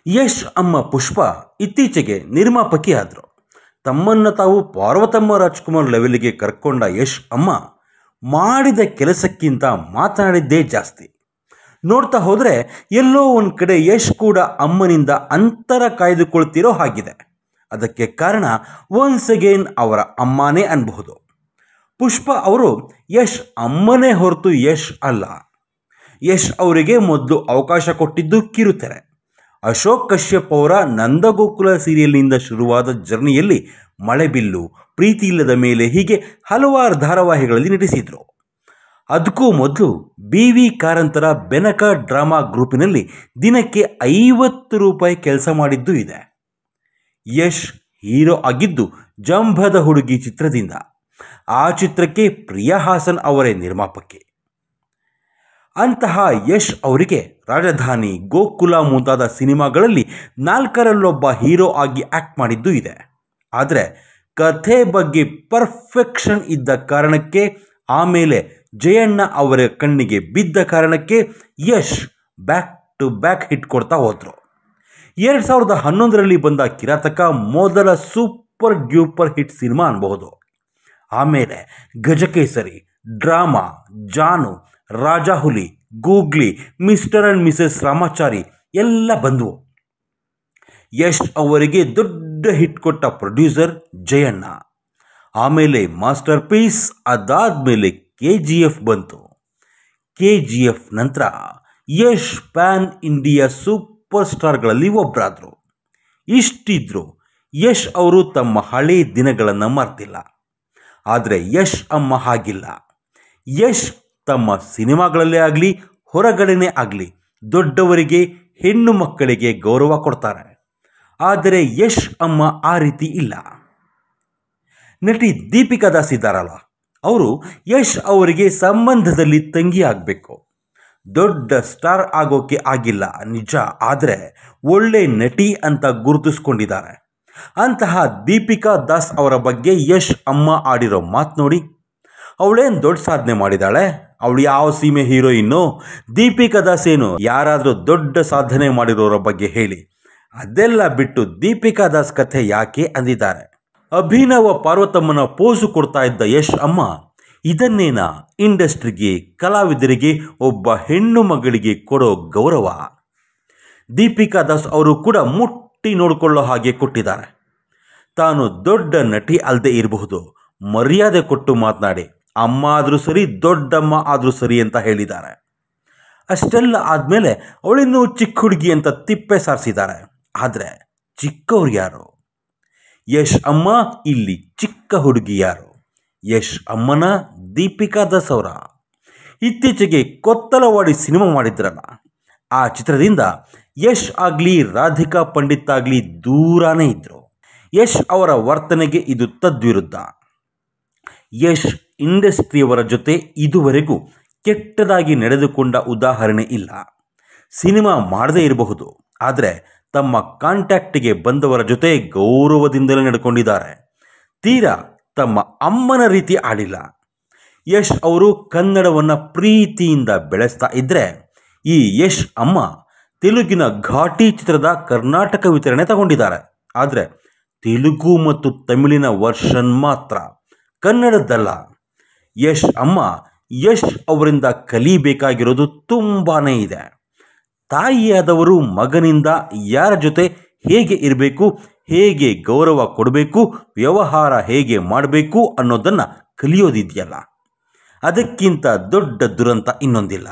ಯಶ್ ಅಮ್ಮ ಪುಷ್ಪ ಇತ್ತೀಚೆಗೆ ನಿರ್ಮಾಪಕಿ ಆದರು. ತಮ್ಮನ್ನು ತಾವು ಪಾರ್ವತಮ್ಮ ರಾಜ್ಕುಮಾರ್ ಲೆವೆಲ್ಗೆ ಕರ್ಕೊಂಡ ಯಶ್ ಅಮ್ಮ ಮಾಡಿದ ಕೆಲಸಕ್ಕಿಂತ ಮಾತನಾಡಿದ್ದೇ ಜಾಸ್ತಿ. ನೋಡ್ತಾ ಹೋದರೆ ಎಲ್ಲೋ ಒಂದು ಕಡೆ ಯಶ್ ಕೂಡ ಅಮ್ಮನಿಂದ ಅಂತರ ಕಾಯ್ದುಕೊಳ್ತಿರೋ ಹಾಗಿದೆ. ಅದಕ್ಕೆ ಕಾರಣ ಒನ್ಸ್ ಅಗೇನ್ ಅವರ ಅಮ್ಮನೇ ಅನ್ಬಹುದು. ಪುಷ್ಪ ಅವರು ಯಶ್ ಅಮ್ಮನೇ ಹೊರತು ಯಶ್ ಅಲ್ಲ. ಯಶ್ ಅವರಿಗೆ ಮೊದಲು ಅವಕಾಶ ಕೊಟ್ಟಿದ್ದು ಕಿರುತೆರೆ. ಅಶೋಕ್ ಕಶ್ಯಪ್ ಅವರ ನಂದಗೋಕುಲ ಸೀರಿಯಲ್ನಿಂದ ಶುರುವಾದ ಜರ್ನಿಯಲ್ಲಿ ಮಳೆಬಿಲ್ಲು, ಪ್ರೀತಿ ಇಲ್ಲದ ಮೇಲೆ ಹೀಗೆ ಹಲವಾರು ಧಾರಾವಾಹಿಗಳಲ್ಲಿ ನಟಿಸಿದರು. ಅದಕ್ಕೂ ಮೊದಲು BV ಕಾರಂತರ ಬೆನಕ ಡ್ರಾಮಾ ಗ್ರೂಪಿನಲ್ಲಿ ದಿನಕ್ಕೆ 50 ರೂಪಾಯಿ ಕೆಲಸ ಮಾಡಿದ್ದೂ ಇದೆ. ಯಶ್ ಹೀರೋ ಆಗಿದ್ದು ಜಂಭದ ಹುಡುಗಿ ಚಿತ್ರದಿಂದ. ಆ ಚಿತ್ರಕ್ಕೆ ಪ್ರಿಯಾ ಹಾಸನ್ ಅವರೇ ನಿರ್ಮಾಪಕಿ. ಅಂತಹ ಯಶ್ ಅವರಿಗೆ ರಾಜಧಾನಿ, ಗೋಕುಲ ಮುಂತಾದ ಸಿನಿಮಾಗಳಲ್ಲಿ 4ರಲ್ಲೊಬ್ಬ ಹೀರೋ ಆಗಿ ಆ್ಯಕ್ಟ್ ಮಾಡಿದ್ದೂ ಇದೆ. ಆದರೆ ಕಥೆ ಬಗ್ಗೆ ಪರ್ಫೆಕ್ಷನ್ ಇದ್ದ ಕಾರಣಕ್ಕೆ, ಆಮೇಲೆ ಜಯಣ್ಣ ಅವರ ಕಣ್ಣಿಗೆ ಬಿದ್ದ ಕಾರಣಕ್ಕೆ Yash back to back hit ಕೊಡ್ತಾ ಹೋದರು. 2011ರಲ್ಲಿ ಬಂದ ಕಿರಾತಕ ಮೊದಲ ಸೂಪರ್ ಡ್ಯೂಪರ್ ಹಿಟ್ ಸಿನಿಮಾ ಅನ್ಬಹುದು. ಆಮೇಲೆ Gajakesari, drama, Janu, Rajahuli, googly, mister and Mrs Ramachari ಎಲ್ಲ ಬಂದವು. ಯಶ್ ಅವರಿಗೆ ದೊಡ್ಡ ಹಿಟ್ ಕೊಟ್ಟ ಪ್ರೊಡ್ಯೂಸರ್ ಜಯಣ್ಣ. ಆಮೇಲೆ ಮಾಸ್ಟರ್ ಪೀಸ್, ಅದಾದಮೇಲೆ KGF ಬಂತು. KGF ನಂತರ ಯಶ್ ಪ್ಯಾನ್ ಇಂಡಿಯಾ ಸೂಪರ್ ಸ್ಟಾರ್ಗಳಲ್ಲಿ ಒಬ್ಬರಾದರು. ಇಷ್ಟಿದ್ರು ಯಶ್ ಅವರು ತಮ್ಮ ಹಳೆ ದಿನಗಳನ್ನು ಮರ್ತಿಲ್ಲ. ಆದರೆ ಯಶ್ ಅಮ್ಮ ಹಾಗಿಲ್ಲ. ಯಶ್ ತಮ್ಮ ಸಿನಿಮಾಗಳಲ್ಲೇ ಆಗಲಿ, ಹೊರಗಡೆನೇ ಆಗಲಿ ದೊಡ್ಡವರಿಗೆ, ಹೆಣ್ಣು ಮಕ್ಕಳಿಗೆ ಗೌರವ ಕೊಡ್ತಾರೆ. ಆದರೆ ಯಶ್ ಅಮ್ಮ ಆ ರೀತಿ ಇಲ್ಲ. ನಟಿ ದೀಪಿಕಾ ದಾಸ್ ಇದ್ದಾರಲ್ಲ, ಅವರು ಯಶ್ ಅವರಿಗೆ ಸಂಬಂಧದಲ್ಲಿ ತಂಗಿ ಆಗಬೇಕು. ದೊಡ್ಡ ಸ್ಟಾರ್ ಆಗೋಕೆ ಆಗಿಲ್ಲ ನಿಜ, ಆದರೆ ಒಳ್ಳೆ ನಟಿ ಅಂತ ಗುರುತಿಸ್ಕೊಂಡಿದ್ದಾರೆ. ಅಂತಹ ದೀಪಿಕಾ ದಾಸ್ ಅವರ ಬಗ್ಗೆ ಯಶ್ ಅಮ್ಮ ಆಡಿರೋ ಮಾತು ನೋಡಿ. ಅವಳೇನು ದೊಡ್ಡ ಸಾಧನೆ ಮಾಡಿದಾಳೆ? ಅವಳು ಯಾವ ಸೀಮೆ ಹೀರೋಯಿನ್ನು? ದೀಪಿಕಾ ದಾಸ್ ಏನು ಯಾರಾದರೂ ದೊಡ್ಡ ಸಾಧನೆ ಮಾಡಿರೋರ ಬಗ್ಗೆ ಹೇಳಿ. ಅದೆಲ್ಲ ಬಿಟ್ಟು ದೀಪಿಕಾ ದಾಸ್ ಕಥೆ ಯಾಕೆ ಅಂದಿದ್ದಾರೆ. ಅಭಿನವ ಪಾರ್ವತಮ್ಮನ ಪೋಸು ಕೊಡ್ತಾ ಇದ್ದ ಯಶ್ ಅಮ್ಮ ಇದನ್ನೇನ ಇಂಡಸ್ಟ್ರಿಗೆ, ಕಲಾವಿದರಿಗೆ, ಒಬ್ಬ ಹೆಣ್ಣು ಮಗಳಿಗೆ ಕೊಡೋ ಗೌರವ? ದೀಪಿಕಾ ದಾಸ್ ಅವರು ಕೂಡ ಮುಟ್ಟಿ ನೋಡಿಕೊಳ್ಳೋ ಹಾಗೆ ಕೊಟ್ಟಿದ್ದಾರೆ. ತಾನು ದೊಡ್ಡ ನಟಿ ಅಲ್ಲದೆ ಇರಬಹುದು, ಮರ್ಯಾದೆ ಕೊಟ್ಟು ಮಾತನಾಡಿ, ಅಮ್ಮ ಆದರೂ ಸರಿ, ದೊಡ್ಡಮ್ಮ ಆದರೂ ಸರಿ ಅಂತ ಹೇಳಿದ್ದಾರೆ. ಅಷ್ಟೆಲ್ಲ ಆದಮೇಲೆ ಅವಳಿನ್ನೂ ಚಿಕ್ಕ ಹುಡುಗಿ ಅಂತ ತಿಪ್ಪೆ ಸಾರಿಸಿದ್ದಾರೆ. ಆದರೆ ಚಿಕ್ಕವ್ರು ಯಾರು? ಯಶ್ ಅಮ್ಮ ಇಲ್ಲಿ ಚಿಕ್ಕ ಹುಡುಗಿ ಯಾರು? ಯಶ್ ಅಮ್ಮನ ದೀಪಿಕಾ ದಾಸ್ ಅವರ? ಇತ್ತೀಚೆಗೆ ಕೊತ್ತಲವಾಡಿ ಸಿನಿಮಾ ಮಾಡಿದ್ರಲ್ಲ, ಆ ಚಿತ್ರದಿಂದ ಯಶ್ ಆಗಲಿ, ರಾಧಿಕಾ ಪಂಡಿತ್ ಆಗಲಿ ದೂರಾನೇ ಇದ್ದರು. ಯಶ್ ಅವರ ವರ್ತನೆಗೆ ಇದು ತದ್ವಿರುದ್ಧ. ಯಶ್ ಇಂಡಸ್ಟ್ರಿಯವರ ಜೊತೆ ಇದುವರೆಗೂ ಕೆಟ್ಟದಾಗಿ ನಡೆದುಕೊಂಡ ಉದಾಹರಣೆ ಇಲ್ಲ. ಸಿನಿಮಾ ಮಾಡದೇ ಇರಬಹುದು, ಆದರೆ ತಮ್ಮ ಕಾಂಟ್ಯಾಕ್ಟಿಗೆ ಬಂದವರ ಜೊತೆ ಗೌರವದಿಂದಲೇ ನಡ್ಕೊಂಡಿದ್ದಾರೆ. ತೀರಾ ತಮ್ಮ ಅಮ್ಮನ ರೀತಿ ಆಡಿಲ್ಲ. ಯಶ್ ಅವರು ಕನ್ನಡವನ್ನು ಪ್ರೀತಿಯಿಂದ ಬೆಳೆಸ್ತಾ ಇದ್ದರೆ, ಈ ಯಶ್ ಅಮ್ಮ ತೆಲುಗಿನ ಘಾಟಿ ಚಿತ್ರದ ಕರ್ನಾಟಕ ವಿತರಣೆ ತಗೊಂಡಿದ್ದಾರೆ. ಆದರೆ ತೆಲುಗು ಮತ್ತು ತಮಿಳಿನ ವರ್ಷನ್ ಮಾತ್ರ, ಕನ್ನಡದ್ದಲ್ಲ. ಯಶ್ ಅಮ್ಮ ಯಶ್ ಅವರಿಂದ ಕಲಿಬೇಕಾಗಿರೋದು ತುಂಬಾ ಇದೆ. ತಾಯಿಯಾದವರು ಮಗನಿಂದ ಯಾರ ಜೊತೆ ಹೇಗೆ ಇರಬೇಕು, ಹೇಗೆ ಗೌರವ ಕೊಡಬೇಕು, ವ್ಯವಹಾರ ಹೇಗೆ ಮಾಡಬೇಕು ಅನ್ನೋದನ್ನು ಕಲಿಯೋದಿದೆಯಲ್ಲ, ಅದಕ್ಕಿಂತ ದೊಡ್ಡ ದುರಂತ ಇನ್ನೊಂದಿಲ್ಲ.